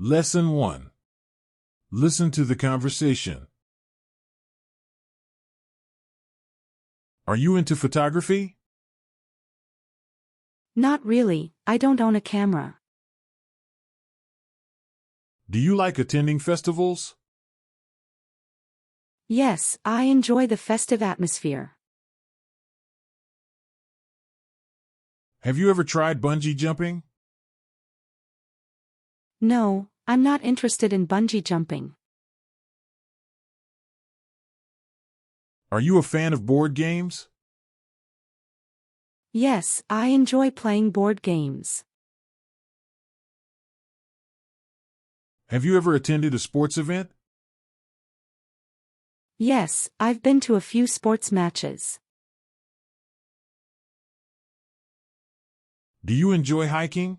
Lesson 1. Listen to the conversation. Are you into photography? Not really, I don't own a camera. Do you like attending festivals? Yes, I enjoy the festive atmosphere. Have you ever tried bungee jumping? No, I'm not interested in bungee jumping. Are you a fan of board games? Yes, I enjoy playing board games. Have you ever attended a sports event? Yes, I've been to a few sports matches. Do you enjoy hiking?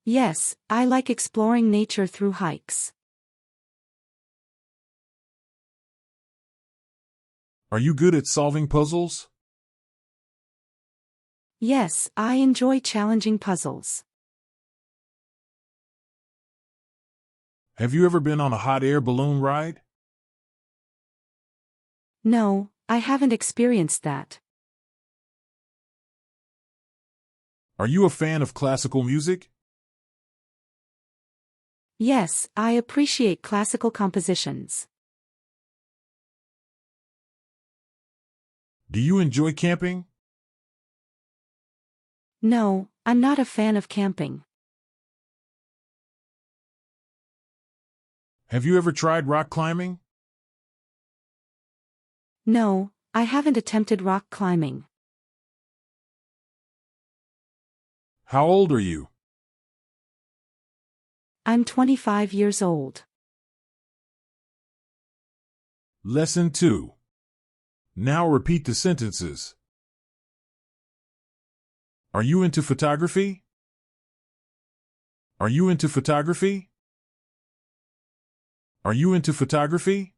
Yes, I like exploring nature through hikes. Are you good at solving puzzles? Yes, I enjoy challenging puzzles. Have you ever been on a hot air balloon ride? No, I haven't experienced that. Are you a fan of classical music? Yes, I appreciate classical compositions. Do you enjoy camping? No, I'm not a fan of camping. Have you ever tried rock climbing? No, I haven't attempted rock climbing. How old are you? I'm 25 years old. Lesson 2. Now repeat the sentences. Are you into photography? Are you into photography? Are you into photography?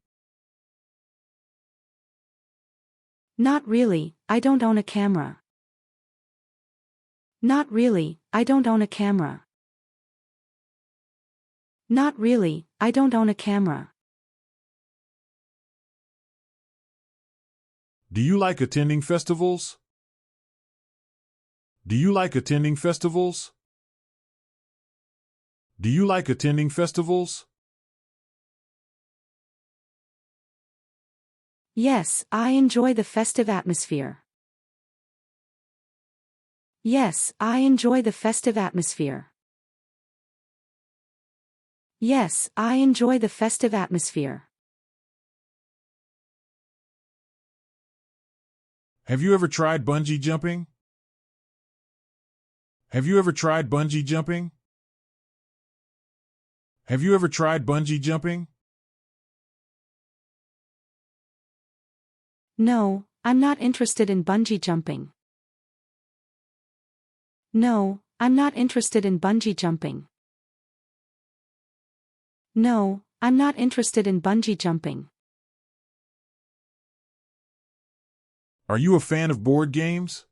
Not really, I don't own a camera. Not really, I don't own a camera. Not really, I don't own a camera. Do you like attending festivals? Do you like attending festivals? Do you like attending festivals? Yes, I enjoy the festive atmosphere. Yes, I enjoy the festive atmosphere. Yes, I enjoy the festive atmosphere. Have you ever tried bungee jumping? Have you ever tried bungee jumping? Have you ever tried bungee jumping? No, I'm not interested in bungee jumping. No, I'm not interested in bungee jumping. No, I'm not interested in bungee jumping. Are you a fan of board games?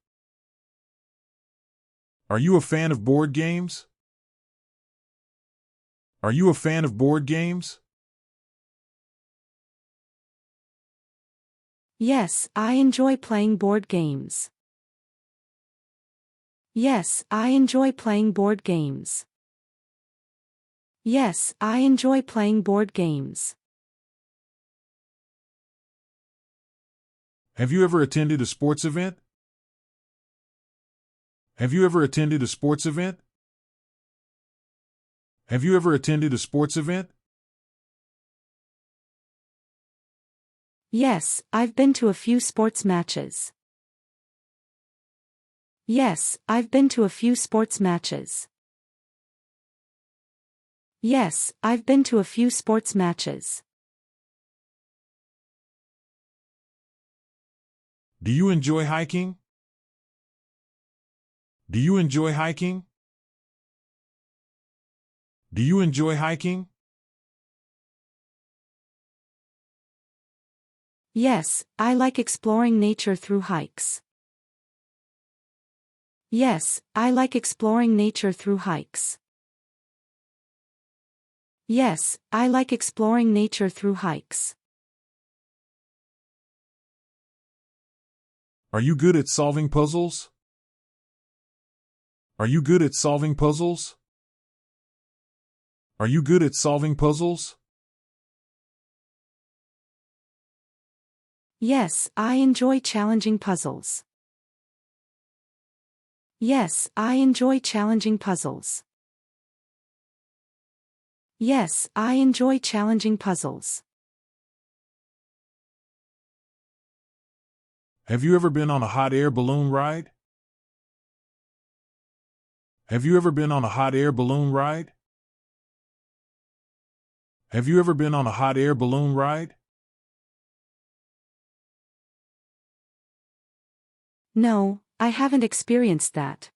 Are you a fan of board games? Are you a fan of board games? Yes, I enjoy playing board games. Yes, I enjoy playing board games. Yes, I enjoy playing board games. Have you ever attended a sports event? Have you ever attended a sports event? Have you ever attended a sports event? Yes, I've been to a few sports matches. Yes, I've been to a few sports matches. Yes, I've been to a few sports matches. Do you enjoy hiking? Do you enjoy hiking? Do you enjoy hiking? Yes, I like exploring nature through hikes. Yes, I like exploring nature through hikes. Yes, I like exploring nature through hikes. Are you good at solving puzzles? Are you good at solving puzzles? Are you good at solving puzzles? Yes, I enjoy challenging puzzles. Yes, I enjoy challenging puzzles. Yes, I enjoy challenging puzzles. Have you ever been on a hot air balloon ride? Have you ever been on a hot air balloon ride? Have you ever been on a hot air balloon ride? No, I haven't experienced that.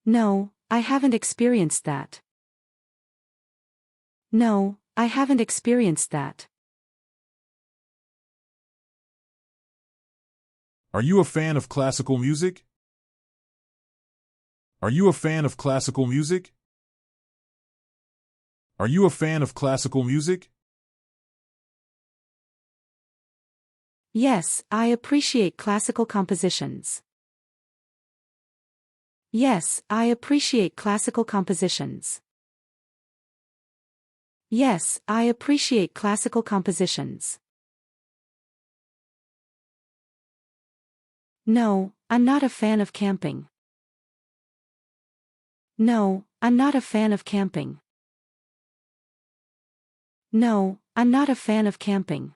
No, I haven't experienced that. No, I haven't experienced that. Are you a fan of classical music? Are you a fan of classical music? Are you a fan of classical music? Yes, I appreciate classical compositions. Yes, I appreciate classical compositions. Yes, I appreciate classical compositions. No, I'm not a fan of camping. No, I'm not a fan of camping. No, I'm not a fan of camping.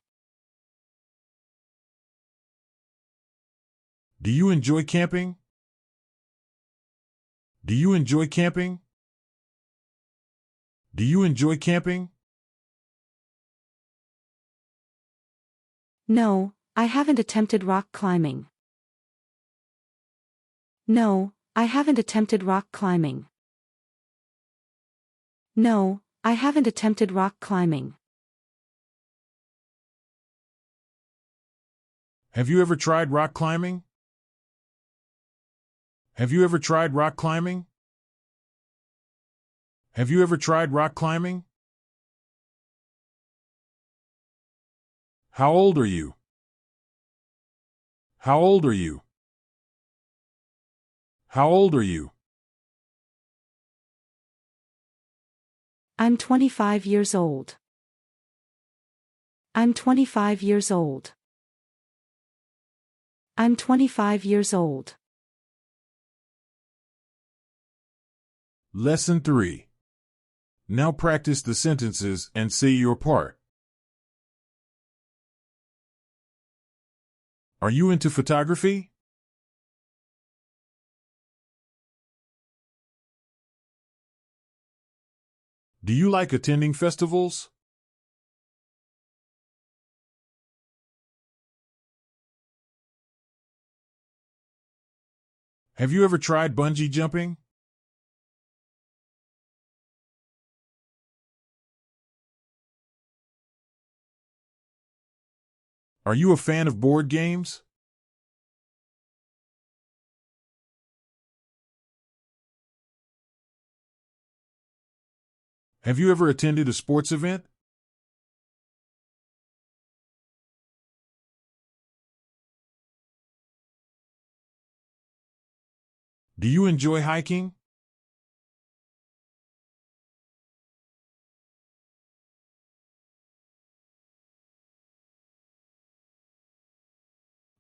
Do you enjoy camping? Do you enjoy camping? Do you enjoy camping? No, I haven't attempted rock climbing. No, I haven't attempted rock climbing. No, I haven't attempted rock climbing. Have you ever tried rock climbing? Have you ever tried rock climbing? Have you ever tried rock climbing? How old are you? How old are you? How old are you? I'm 25 years old. I'm 25 years old. I'm 25 years old. Lesson 3. Now practice the sentences and say your part. Are you into photography? Do you like attending festivals? Have you ever tried bungee jumping? Are you a fan of board games? Have you ever attended a sports event? Do you enjoy hiking?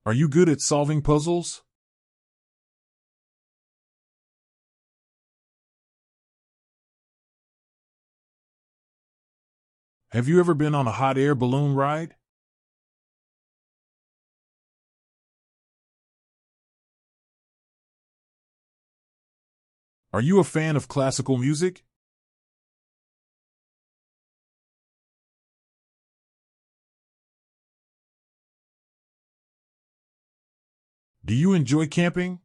Are you good at solving puzzles? Have you ever been on a hot air balloon ride? Are you a fan of classical music? Do you enjoy camping?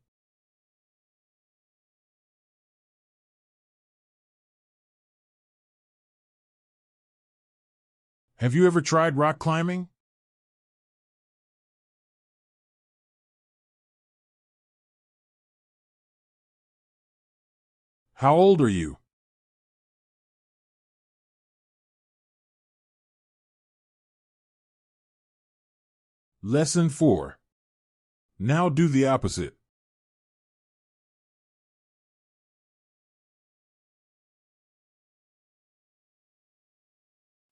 Have you ever tried rock climbing? How old are you? Lesson 4. Now do the opposite.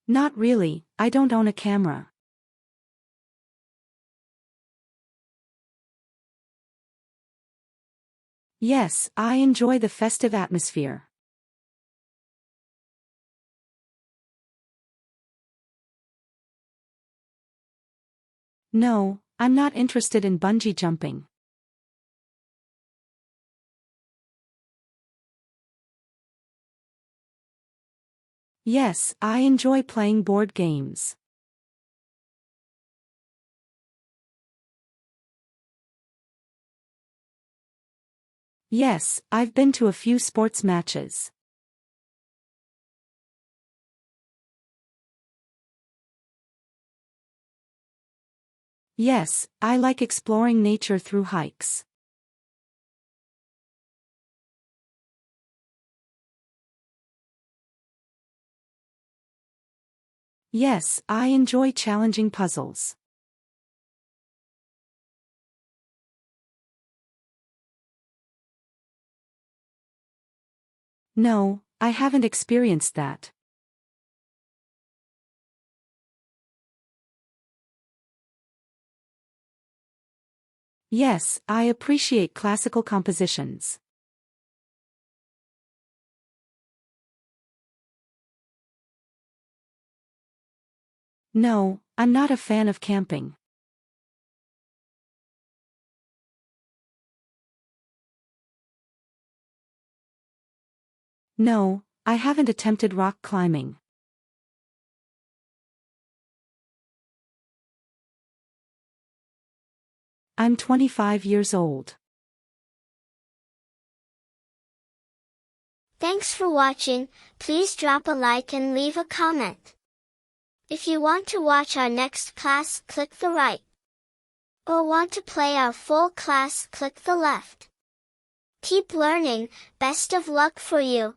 Not really, I don't own a camera. Yes, I enjoy the festive atmosphere. No, I'm not interested in bungee jumping. Yes, I enjoy playing board games. Yes, I've been to a few sports matches. Yes, I like exploring nature through hikes. Yes, I enjoy challenging puzzles. No, I haven't experienced that. Yes, I appreciate classical compositions. No, I'm not a fan of camping. No, I haven't attempted rock climbing. I'm 25 years old. Thanks for watching. Please drop a like and leave a comment. If you want to watch our next class, click the right. Or want to play our full class, click the left. Keep learning, best of luck for you.